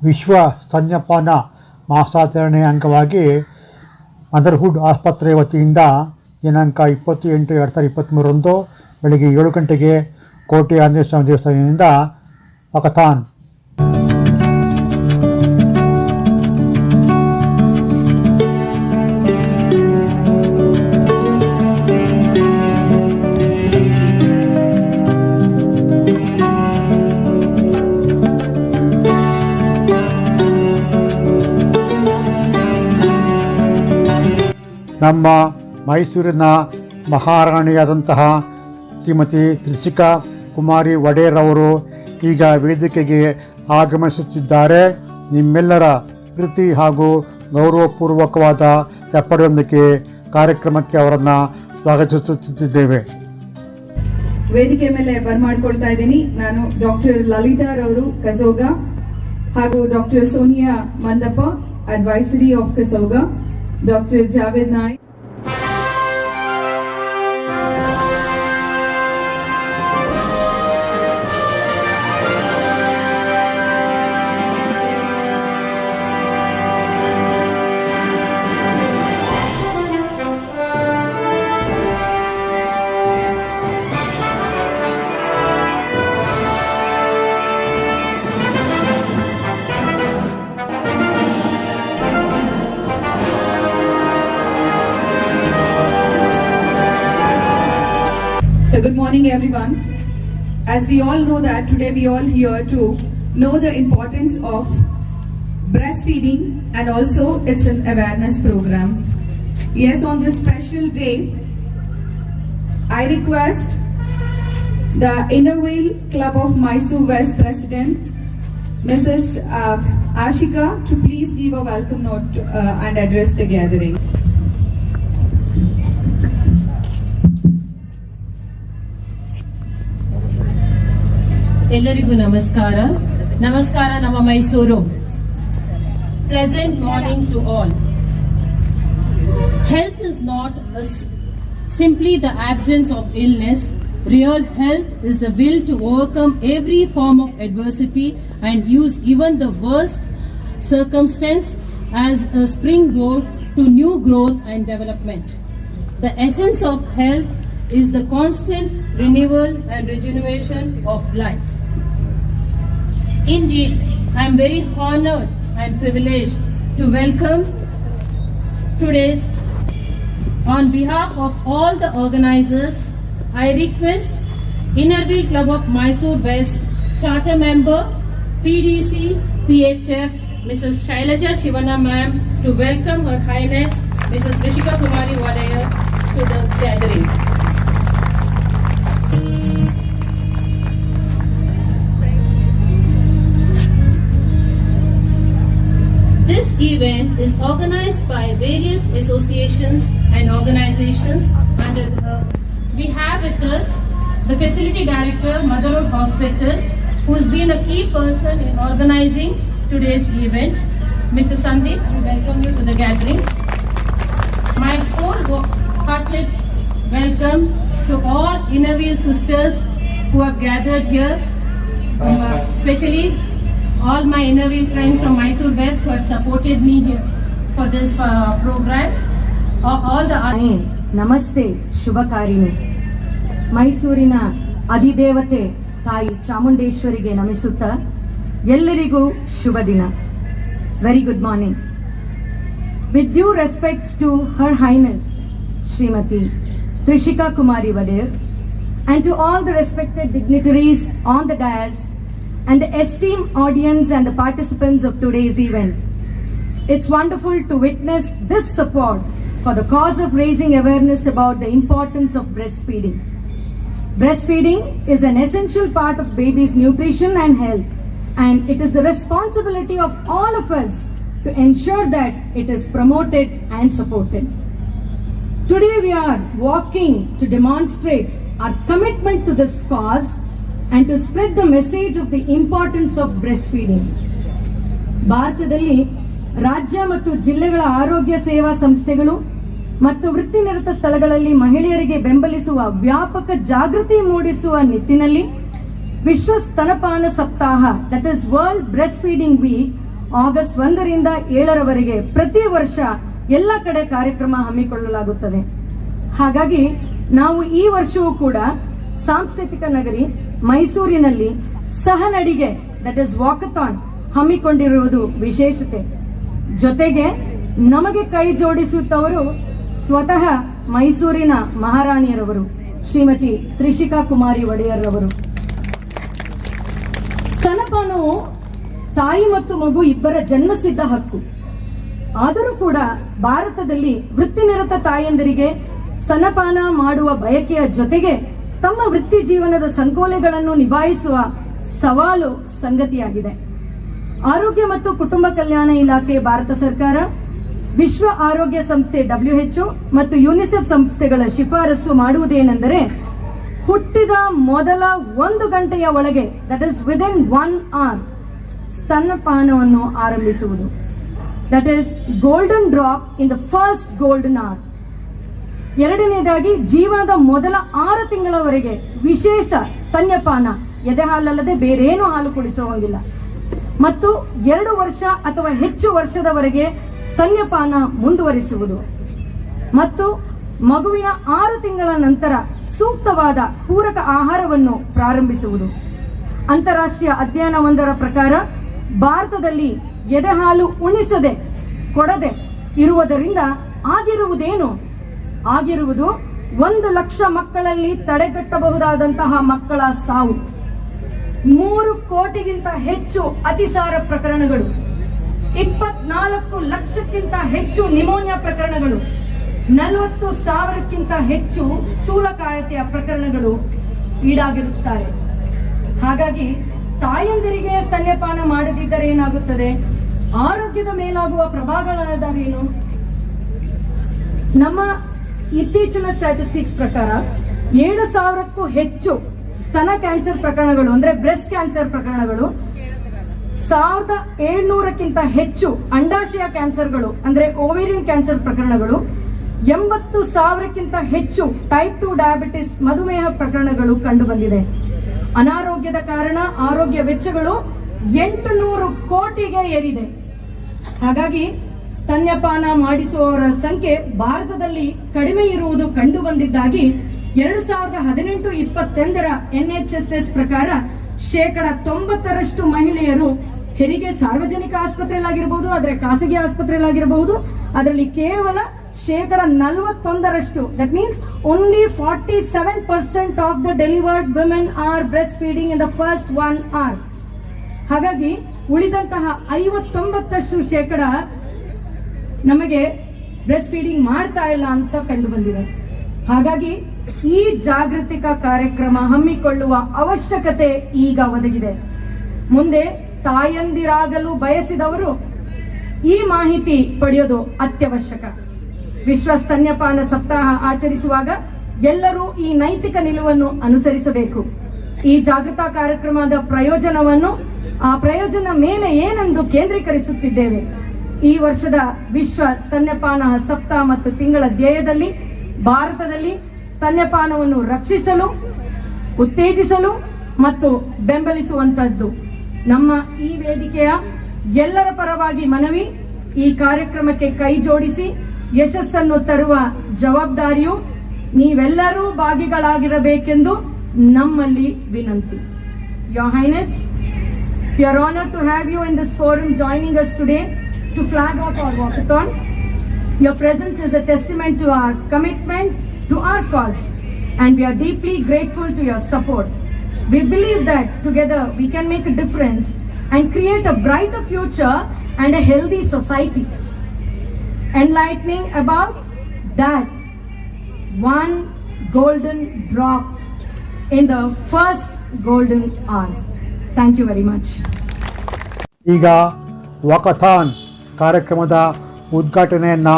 ವಿಶ್ವ ಸ್ತನ್ಯಪಾನ ಮಾಸಾಚರಣೆ ಅಂಗವಾಗಿ ಮದರ್ಹುಡ್ ಆಸ್ಪತ್ರೆ ವತಿಯಿಂದ ದಿನಾಂಕ 20/8/2023 ಬೆಳಗ್ಗೆ 7 ಗಂಟೆಗೆ ಕೋಟೆ ಆಂಜನೇಯ ಸ್ವಾಮಿ ದೇವಸ್ಥಾನದಿಂದ ವಾಕಥಾನ್. ನಮ್ಮ ಮೈಸೂರಿನ ಮಹಾರಾಣಿಯಾದಂತಹ ಶ್ರೀಮತಿ ತ್ರಿಷಿಕಾ ಕುಮಾರಿ ಒಡೆಯರ್ ಅವರು ಈಗ ವೇದಿಕೆಗೆ ಆಗಮಿಸುತ್ತಿದ್ದಾರೆ. ನಿಮ್ಮೆಲ್ಲರ ಪ್ರೀತಿ ಹಾಗೂ ಗೌರವಪೂರ್ವಕವಾದ ಚಪ್ಪಡಿಯೊಂದಿಗೆ ಕಾರ್ಯಕ್ರಮಕ್ಕೆ ಅವರನ್ನು ಸ್ವಾಗತಿಸುತ್ತಿದ್ದೇವೆ. ವೇದಿಕೆ ಮೇಲೆ ಬರ್ಮಾಡ್ಕೊಳ್ತಾ ಇದ್ದೀನಿ. ನಾನು ಡಾಕ್ಟರ್ ಲಲಿತಾ ರವರು ಕಸೋಗ ಹಾಗೂ doctor Sonia Mandappa advisory of ಕಸೋಗ, doctor Javed Naik, So good morning everyone. As we all know that today we all here to know the importance of breastfeeding and also it's an awareness program. Yes, on this special day, I request the Innervale Club of Mysore West President, Mrs. Ashika, to please give a welcome note and address the gathering. ಎಲ್ಲರಿಗೂ ನಮಸ್ಕಾರ. ನಮ್ಮ Mysuru. Pleasant morning to all. Health is not simply the absence of illness. Real health is the will to overcome every form of adversity and use even the worst circumstance as a springboard to new growth and development. The essence of health is the constant renewal and regeneration of life. Indeed, I am very honored and privileged to welcome today's. On behalf of all the organizers, I request Innervale Club of Mysore West Charter Member, PDC, PHF, Mrs. Shailaja Shivana Ma'am to welcome Her Highness Mrs. Trishika Kumari Wadaya to the gathering. This event is organized by various associations and organizations under we have with us the Facility Director, Motherhood Hospital, who has been a key person in organizing today's event. Mr. Sandeep, we welcome you to the gathering. My wholehearted welcome to all Innervale sisters who have gathered here, especially all my Innervale friends from Mysore West who have supported me here for this program. All the ನಮಸ್ತೆ, ಶುಭಕಾರಿಣಿ. ಮೈಸೂರಿನ ಅಧಿದೇವತೆ ತಾಯಿ ಚಾಮುಂಡೇಶ್ವರಿಗೆ ನಮಿಸುತ್ತಾ ಎಲ್ಲರಿಗೂ ಶುಭ ದಿನ. Very good morning. With due respects to her highness Shrimati Trishika Kumari Wadaya and to all the respected dignitaries on the dais and the esteemed audience and the participants of today's event. It's wonderful to witness this support for the cause of raising awareness about the importance of breastfeeding. Breastfeeding is an essential part of baby's nutrition and health, and it is the responsibility of all of us to ensure that it is promoted and supported. Today we are walking to demonstrate our commitment to this cause and to spread the message of the importance of breastfeeding. ಭಾರತದಲ್ಲಿ ರಾಜ್ಯ ಮತ್ತು ಜಿಲ್ಲೆಗಳ ಆರೋಗ್ಯ ಸೇವಾ ಸಂಸ್ಥೆಗಳು ಮತ್ತು ವೃತ್ತಿನಿರತ ಸ್ಥಳಗಳಲ್ಲಿ ಮಹಿಳೆಯರಿಗೆ ಬೆಂಬಲಿಸುವ ವ್ಯಾಪಕ ಜಾಗೃತಿ ಮೂಡಿಸುವ ನಿಟ್ಟಿನಲ್ಲಿ ವಿಶ್ವ ಸ್ತನಪಾನ ಸಪ್ತಾಹ, that is world breast feeding week, August 1ರಿಂದ 7ರವರೆಗೆ ಪ್ರತಿ ವರ್ಷ ಎಲ್ಲ ಕಡೆ ಕಾರ್ಯಕ್ರಮ ಹಮ್ಮಿಕೊಳ್ಳಲಾಗುತ್ತದೆ. ಹಾಗಾಗಿ ನಾವು ಈ ವರ್ಷವೂ ಕೂಡ ಸಾಂಸ್ಕೃತಿಕ ನಗರಿ ಮೈಸೂರಿನಲ್ಲಿ ಸಹನಡಿಗೆ ದಟ್ ಇಸ್ ವಾಕಥಾನ್ ಹಮ್ಮಿಕೊಂಡಿರುವುದು ವಿಶೇಷತೆ. ಜೊತೆಗೆ ನಮಗೆ ಕೈ ಜೋಡಿಸುತ್ತವರು ಸ್ವತಃ ಮೈಸೂರಿನ ಮಹಾರಾಣಿಯರವರು ಶ್ರೀಮತಿ ತ್ರಿಷಿಕಾ ಕುಮಾರಿ ಒಡೆಯರ್ ರವರು. ಸ್ತನಪಾನವು ತಾಯಿ ಮತ್ತು ಮಗು ಇಬ್ಬರ ಜನ್ಮಸಿದ್ಧ ಹಕ್ಕು. ಆದರೂ ಕೂಡ ಭಾರತದಲ್ಲಿ ವೃತ್ತಿನಿರತ ತಾಯಂದಿರಿಗೆ ಸ್ತನಪಾನ ಮಾಡುವ ಬಯಕೆಯ ಜೊತೆಗೆ ತಮ್ಮ ವೃತ್ತಿ ಜೀವನದ ಸಂಕೋಲೆಗಳನ್ನು ನಿಭಾಯಿಸುವ ಸವಾಲು ಸಂಗತಿಯಾಗಿದೆ. ಆರೋಗ್ಯ ಮತ್ತು ಕುಟುಂಬ ಕಲ್ಯಾಣ ಇಲಾಖೆ, ಭಾರತ ಸರ್ಕಾರ, ವಿಶ್ವ ಆರೋಗ್ಯ ಸಂಸ್ಥೆ WHO ಮತ್ತು ಯುನಿಸೆಫ್ ಸಂಸ್ಥೆಗಳ ಶಿಫಾರಸು ಮಾಡುವುದೇನೆಂದರೆ ಹುಟ್ಟಿದ ಮೊದಲ 1 ಗಂಟೆಯ ಒಳಗೆ ದಟ್ ಇಸ್ ವಿದಿನ್ 1 hour ಸ್ತನಪಾನವನ್ನು ಆರಂಭಿಸುವುದು. That is golden drop in the first golden hour. ಎರಡನೇದಾಗಿ ಜೀವನದ ಮೊದಲ 6 ತಿಂಗಳವರೆಗೆ ವಿಶೇಷ ಸ್ತನ್ಯಪಾನ, ಎದೆ ಹಾಲಲ್ಲದೆ ಬೇರೇನು ಹಾಲು ಕುಡಿಸುವಂಗಿಲ್ಲ. ಮತ್ತು 2 ವರ್ಷ ಅಥವಾ ಹೆಚ್ಚು ವರ್ಷದವರೆಗೆ ಸ್ತನ್ಯಪಾನ ಮುಂದುವರಿಸುವುದು. ಮತ್ತು ಮಗುವಿನ 6 ತಿಂಗಳ ನಂತರ ಸೂಕ್ತವಾದ ಪೂರಕ ಆಹಾರವನ್ನು ಪ್ರಾರಂಭಿಸುವುದು. ಅಂತಾರಾಷ್ಟ್ರೀಯ ಅಧ್ಯಯನವೊಂದರ ಪ್ರಕಾರ ಭಾರತದಲ್ಲಿ ಎದೆ ಹಾಲು ಉಣಿಸದೆ ಕೊಡದೆ ಇರುವುದರಿಂದ ಆಗಿರುವುದು 1 ಲಕ್ಷ ಮಕ್ಕಳಲ್ಲಿ ತಡೆಗಟ್ಟಬಹುದಾದಂತಹ ಮಕ್ಕಳ ಸಾವು, 3 ಕೋಟಿಗಿಂತ ಹೆಚ್ಚು ಅತಿಸಾರ ಪ್ರಕರಣಗಳು, 24 ಲಕ್ಷಕ್ಕಿಂತ ಹೆಚ್ಚು ನಿಮೋನಿಯಾ ಪ್ರಕರಣಗಳು, 40,000ಕ್ಕಿಂತ ಹೆಚ್ಚು ಸ್ಥೂಲಕಾಯತೆಯ ಪ್ರಕರಣಗಳು ಈಡಾಗಿರುತ್ತಾರೆ. ಹಾಗಾಗಿ ತಾಯಂದಿರಿಗೆ ಸ್ತನ್ಯಪಾನ ಮಾಡದಿದ್ದರೆ ಏನಾಗುತ್ತದೆ, ಆರೋಗ್ಯದ ಮೇಲಾಗುವ ಪ್ರಭಾವಗಳೇನು? ನಮ್ಮ ಇತ್ತೀಚಿನ ಸ್ಟ್ಯಾಟಿಸ್ಟಿಕ್ಸ್ ಪ್ರಕಾರ 7,000ಕ್ಕೂ ಹೆಚ್ಚು ಸ್ತನ ಕ್ಯಾನ್ಸರ್ ಪ್ರಕರಣಗಳು ಅಂದ್ರೆ ಬ್ರೆಸ್ಟ್ ಕ್ಯಾನ್ಸರ್ ಪ್ರಕರಣಗಳು, 1,700ಕ್ಕಿಂತ ಹೆಚ್ಚು ಅಂಡಾಶಯ ಕ್ಯಾನ್ಸರ್ಗಳು ಅಂದ್ರೆ ಓವೇರಿಯನ್ ಕ್ಯಾನ್ಸರ್ ಪ್ರಕರಣಗಳು, 80,000ಕ್ಕಿಂತ ಹೆಚ್ಚು ಟೈಪ್ 2 ಡಯಾಬಿಟಿಸ್ ಮಧುಮೇಹ ಪ್ರಕರಣಗಳು ಕಂಡುಬಂದಿದೆ. ಅನಾರೋಗ್ಯದ ಕಾರಣ ಆರೋಗ್ಯ ವೆಚ್ಚಗಳು 800 ಕೋಟಿಗೆ ಏರಿದೆ. ಹಾಗಾಗಿ ಸ್ತನ್ಯಪಾನ ಮಾಡಿಸುವವರ ಸಂಖ್ಯೆ ಭಾರತದಲ್ಲಿ ಕಡಿಮೆ ಇರುವುದು ಕಂಡು ಬಂದಿದ್ದಾಗಿ 2018-20 NHSS ಪ್ರಕಾರ 90% ಮಹಿಳೆಯರು ಹೆರಿಗೆ ಸಾರ್ವಜನಿಕ ಆಸ್ಪತ್ರೆಯಲ್ಲಾಗಿರಬಹುದು, ಆದರೆ ಖಾಸಗಿ ಆಸ್ಪತ್ರೆಯಲ್ಲಾಗಿರಬಹುದು, ಅದರಲ್ಲಿ ಕೇವಲ 41% that means only 47% of the delivered women are breast feeding in the first 1 hour. ಹಾಗಾಗಿ ಉಳಿದಂತಹ 59% ನಮಗೆ ಬ್ರೆಸ್ಟ್ ಫೀಡಿಂಗ್ ಮಾಡ್ತಾ ಇಲ್ಲ ಅಂತ ಕಂಡು ಬಂದಿದೆ. ಹಾಗಾಗಿ ಈ ಜಾಗೃತಿಕ ಕಾರ್ಯಕ್ರಮ ಹಮ್ಮಿಕೊಳ್ಳುವ ಅವಶ್ಯಕತೆ ಈಗ ಒದಗಿದೆ. ಮುಂದೆ ತಾಯಂದಿರಾಗಲು ಬಯಸಿದವರು ಈ ಮಾಹಿತಿ ಪಡೆಯೋದು ಅತ್ಯವಶ್ಯಕ. ವಿಶ್ವ ಸ್ತನ್ಯಪಾನ ಸಪ್ತಾಹ ಆಚರಿಸುವಾಗ ಎಲ್ಲರೂ ಈ ನೈತಿಕ ನಿಲುವನ್ನು ಅನುಸರಿಸಬೇಕು. ಈ ಜಾಗೃತಾ ಕಾರ್ಯಕ್ರಮದ ಪ್ರಯೋಜನ ಮೇಲೆ ಏನೆಂದು ಕೇಂದ್ರೀಕರಿಸುತ್ತಿದ್ದೇವೆ. ಈ ವರ್ಷದ ವಿಶ್ವ ಸ್ತನ್ಯಪಾನ ಸಪ್ತಾಹ ಮತ್ತು ತಿಂಗಳ ಧ್ಯೇಯದಲ್ಲಿ ಭಾರತದಲ್ಲಿ ಸ್ತನ್ಯಪಾನವನ್ನು ರಕ್ಷಿಸಲು, ಉತ್ತೇಜಿಸಲು ಮತ್ತು ಬೆಂಬಲಿಸುವಂತದ್ದು. ನಮ್ಮ ಈ ವೇದಿಕೆಯ ಎಲ್ಲರ ಪರವಾಗಿ ಮನವಿ, ಈ ಕಾರ್ಯಕ್ರಮಕ್ಕೆ ಕೈ ಜೋಡಿಸಿ ಯಶಸ್ಸನ್ನು ತರುವ ಜವಾಬ್ದಾರಿಯು ನೀವೆಲ್ಲರೂ ಭಾಗಿಗಳಾಗಿರಬೇಕೆಂದು ನಮ್ಮಲ್ಲಿ ವಿನಂತಿ. Your Highness, we are honored to have you in this forum joining us today to flag off our walkathon. Your presence is a testament to our commitment to our cause, and we are deeply grateful to your support. We believe that together we can make a difference and create a brighter future and a healthy society. Enlightening about that one golden drop in the first golden hour. Thank you very much. ಈಗ walkathon ಕಾರ್ಯಕ್ರಮದ ಉದ್ಘಾಟನೆಯನ್ನು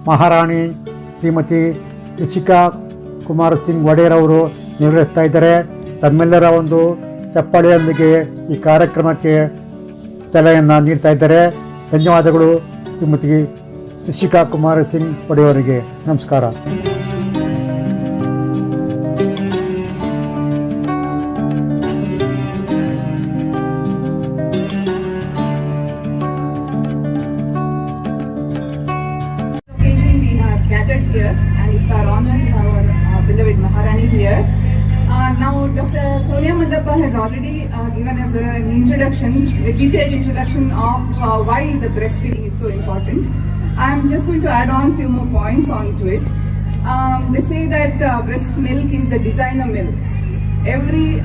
ಮಹಾರಾಣಿ ಶ್ರೀಮತಿ ತ್ರಿಷಿಕಾ ಕುಮಾರ್ ಸಿಂಗ್ ಒಡೆಯರ್ ಅವರು ನಿರ್ವಹಿಸ್ತಾ ಇದ್ದಾರೆ. ತಮ್ಮೆಲ್ಲರ ಒಂದು ಚಪ್ಪಾಳೆಯೊಂದಿಗೆ ಈ ಕಾರ್ಯಕ್ರಮಕ್ಕೆ ಸಲಹೆಯನ್ನು ನೀಡ್ತಾ ಇದ್ದಾರೆ. ಧನ್ಯವಾದಗಳು ಶ್ರೀಮತಿ ತ್ರಿಷಿಕಾ ಕುಮಾರ್ ಸಿಂಗ್ ಒಡೆಯವರಿಗೆ. ನಮಸ್ಕಾರ. Dr. Sonia Mandappa has already given us an introduction, a detailed introduction of why the breastfeeding is so important. I am just going to add on few more points onto it. They say that breast milk is the designer milk. Every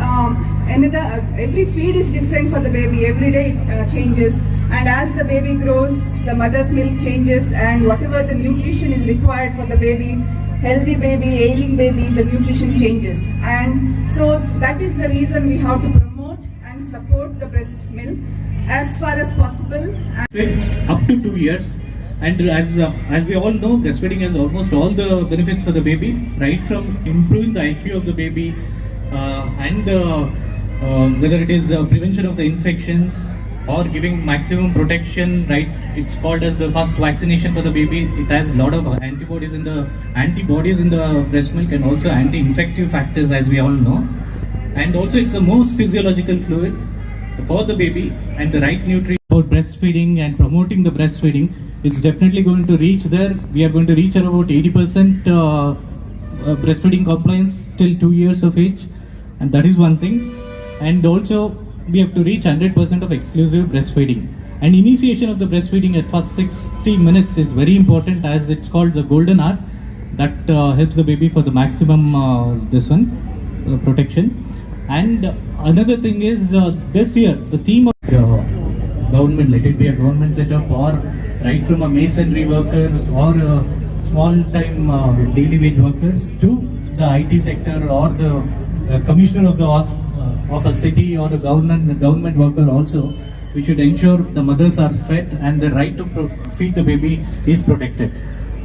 feed is different for the baby. Every day it changes, and as the baby grows, the mother's milk changes, and whatever the nutrition is required for the baby, healthy baby, ailing baby, the nutrition changes. And so that is the reason we have to promote and support the breast milk as far as possible. Up to 2 years, and as we all know, breastfeeding has almost all the benefits for the baby, right from improving the IQ of the baby, and whether it is prevention of the infections or giving maximum protection, right? It's called as the first vaccination for the baby. It has a lot of antibodies in the breast milk, and also anti-infective factors, as we all know. And also it's the most physiological fluid for the baby, and the right nutrition for breastfeeding and promoting the breastfeeding. It's definitely going to reach there. We are going to reach about 80% breastfeeding compliance till 2 years of age, and that is one thing. And also we have to reach 100% of exclusive breastfeeding. And initiation of the breastfeeding at first 60 minutes is very important, as it's called the golden hour. That helps the baby for the maximum protection. And another thing is this year the theme of government, let it be a government setup or right from a masonry worker or small time daily wage workers to the IT sector or the commissioner of a city or a government worker also, we should ensure the mothers are fed and the right to feed the baby is protected.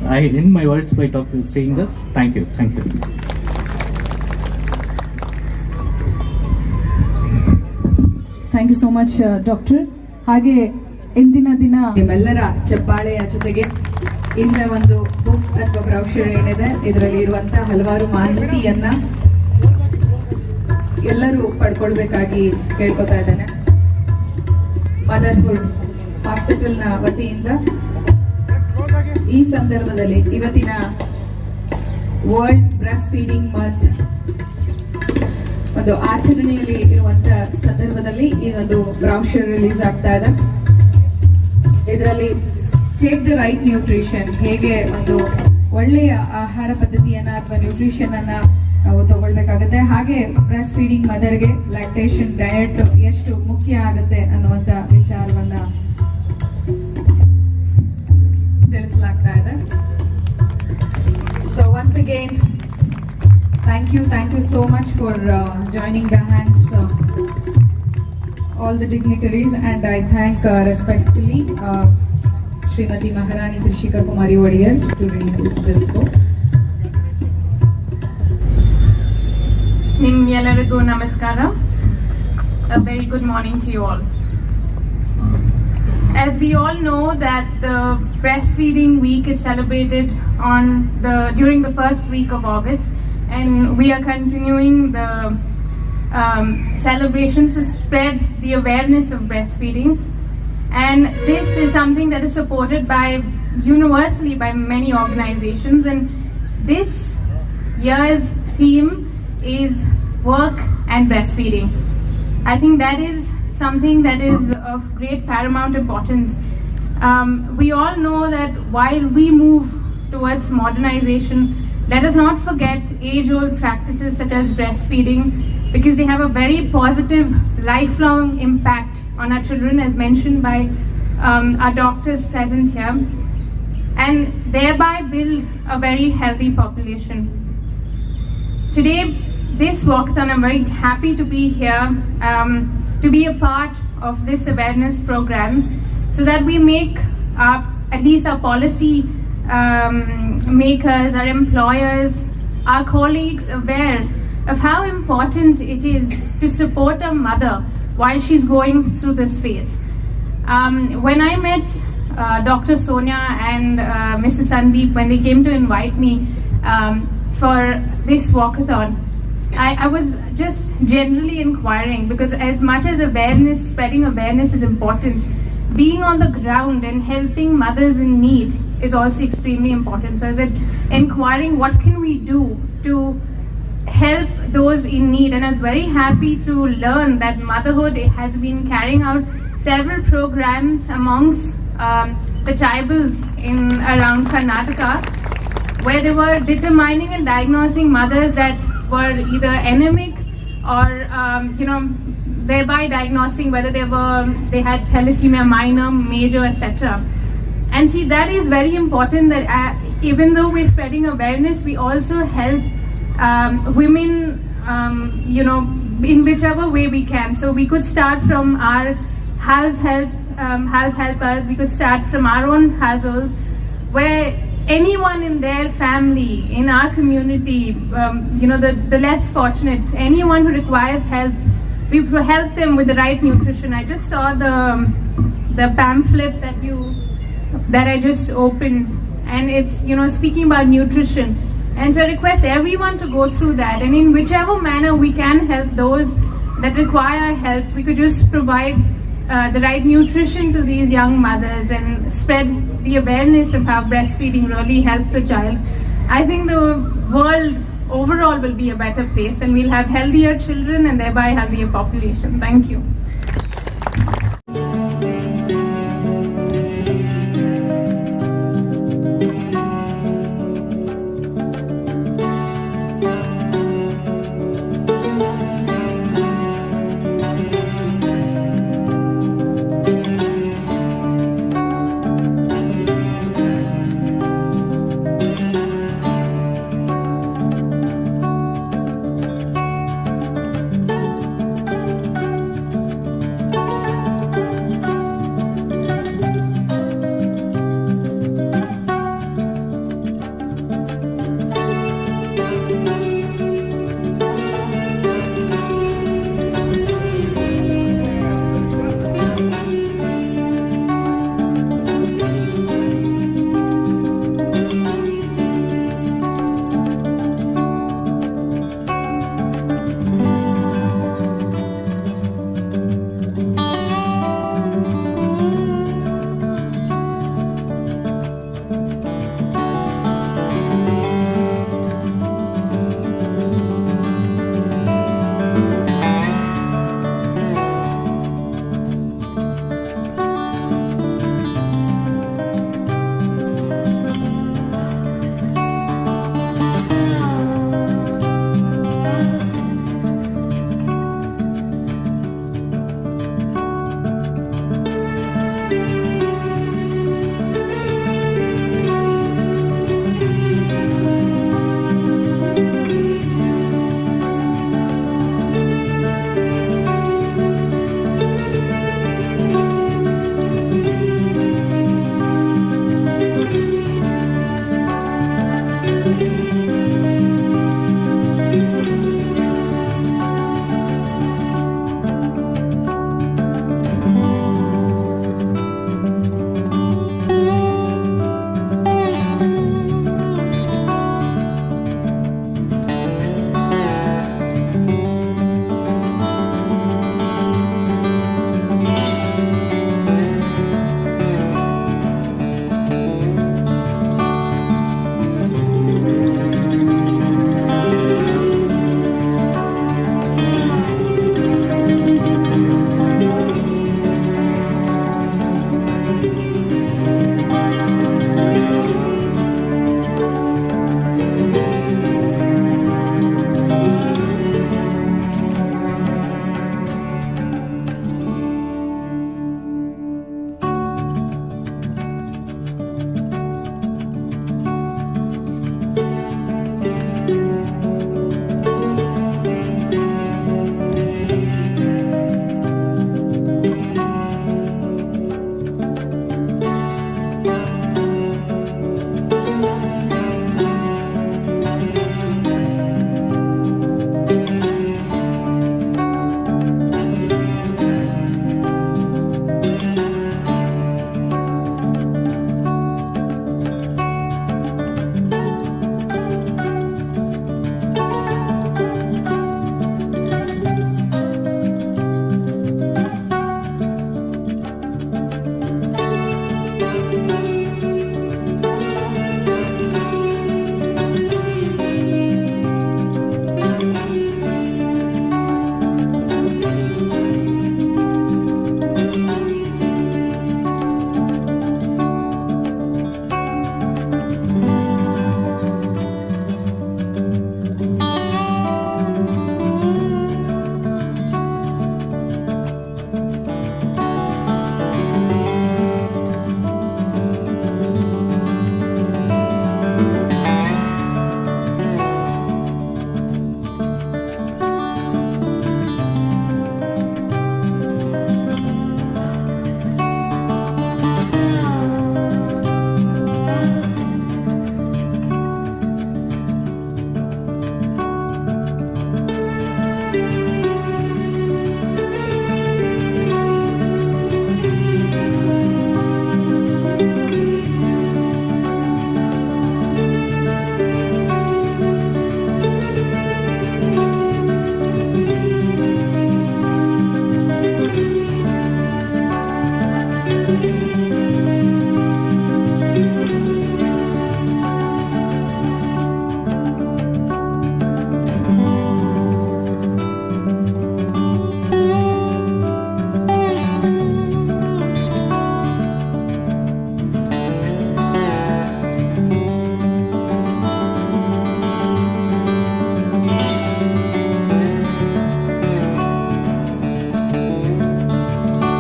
I end my words by saying this. Thank you. Thank you so much doctor. ಹಾಗೆ ಇಂದಿನ ದಿನ ನಿಮ್ಮೆಲ್ಲರ ಚಪ್ಪಾಳೆಯ ಜೊತೆಗೆ ಇಂದ ಒಂದು book ಅಥವಾ ಬ್ರೌಷರ್ ಏನಿದೆ, ಇದರಲ್ಲಿ ಇರುವಂತಹ ಹಲವಾರು ಮಾಹಿತಿಯನ್ನ ಎಲ್ಲರೂ ಪಡ್ಕೊಳ್ಬೇಕಾಗಿ ಕೇಳ್ಕೊತಾ ಇದ್ದೇನೆ. ಮದರ್ಹುಡ್ ಹಾಸ್ಪಿಟಲ್ನ ವತಿಯಿಂದ ಈ ಸಂದರ್ಭದಲ್ಲಿ ಇವತ್ತಿನ ವರ್ಲ್ಡ್ ಬ್ರೆಸ್ಟ್ ಫೀಡಿಂಗ್ ಮಂತ್ ಒಂದು ಆಚರಣೆಯಲ್ಲಿ ಇರುವಂತ ಸಂದರ್ಭದಲ್ಲಿ ಈ ಒಂದು ಬ್ರೌಷರ್ ರಿಲೀಸ್ ಆಗ್ತಾ ಇದೆ. ಇದರಲ್ಲಿ ಟೇಕ್ ದ ರೈಟ್ ನ್ಯೂಟ್ರಿಷನ್, ಹೇಗೆ ಒಂದು ಒಳ್ಳೆಯ ಆಹಾರ ಪದ್ಧತಿಯನ್ನ ಅಥವಾ ನ್ಯೂಟ್ರಿಷನ್ ಅನ್ನ ನಾವು ತಗೊಳ್ಬೇಕಾಗತ್ತೆ, ಹಾಗೆ ಬ್ರೆಸ್ಟ್ ಫೀಡಿಂಗ್ ಮದರ್ಗೆ ಲ್ಯಾಕ್ಟೇಷನ್ ಡಯಟ್ ಎಷ್ಟು ಮುಖ್ಯ ಆಗುತ್ತೆ ಅನ್ನುವಂತ ವಿಚಾರವನ್ನ ತಿಳಿಸಲಾಗ್ತಾ ಇದೆ. So once again thank you so much for joining the hands all the dignitaries, and I thank respectfully Srimati Maharani Trishika Kumari Wadiyar to read this book. Nimyalarigu namaskara. A very good morning to you all. As we all know that the breastfeeding week is celebrated during the first week of August, and we are continuing the celebrations to spread the awareness of breastfeeding. And this is something that is supported universally by many organizations, and this year's theme is work and breastfeeding. I think that is something that is of great paramount importance. We all know that while we move towards modernization, let us not forget age-old practices such as breastfeeding, because they have a very positive lifelong impact on our children, as mentioned by our doctors present here, and thereby build a very healthy population. Today, this walkathon, I'm very happy to be here, to be a part of this awareness programs, so that we make at least our policy makers, our employers, our colleagues aware of how important it is to support a mother while she's going through this phase. When I met Dr. Sonia and Mrs. Sandeep, when they came to invite me for this walkathon, I was just generally inquiring, because as much as spreading awareness is important, being on the ground and helping mothers in need is also extremely important. So I was inquiring, what can we do to help those in need. And I was very happy to learn that Motherhood has been carrying out several programs amongst the tribals in around Karnataka, where they were determining and diagnosing mothers that were either anemic or thereby diagnosing whether they had thalassemia minor, major, etc. And see, that is very important, that even though we're spreading awareness, we also help women, in whichever way we can. So we could start from our house helpers, we could start from our own households, where anyone in their family, in our community, the less fortunate, anyone who requires help, we help them with the right nutrition. I just saw the pamphlet that I just opened, and it's speaking about nutrition. And so I request everyone to go through that, and in whichever manner we can help those that require help, we could just provide the right nutrition to these young mothers and spread the awareness of how breastfeeding really helps the child. I think the world overall will be a better place, and we'll have healthier children and thereby healthier population. Thank you.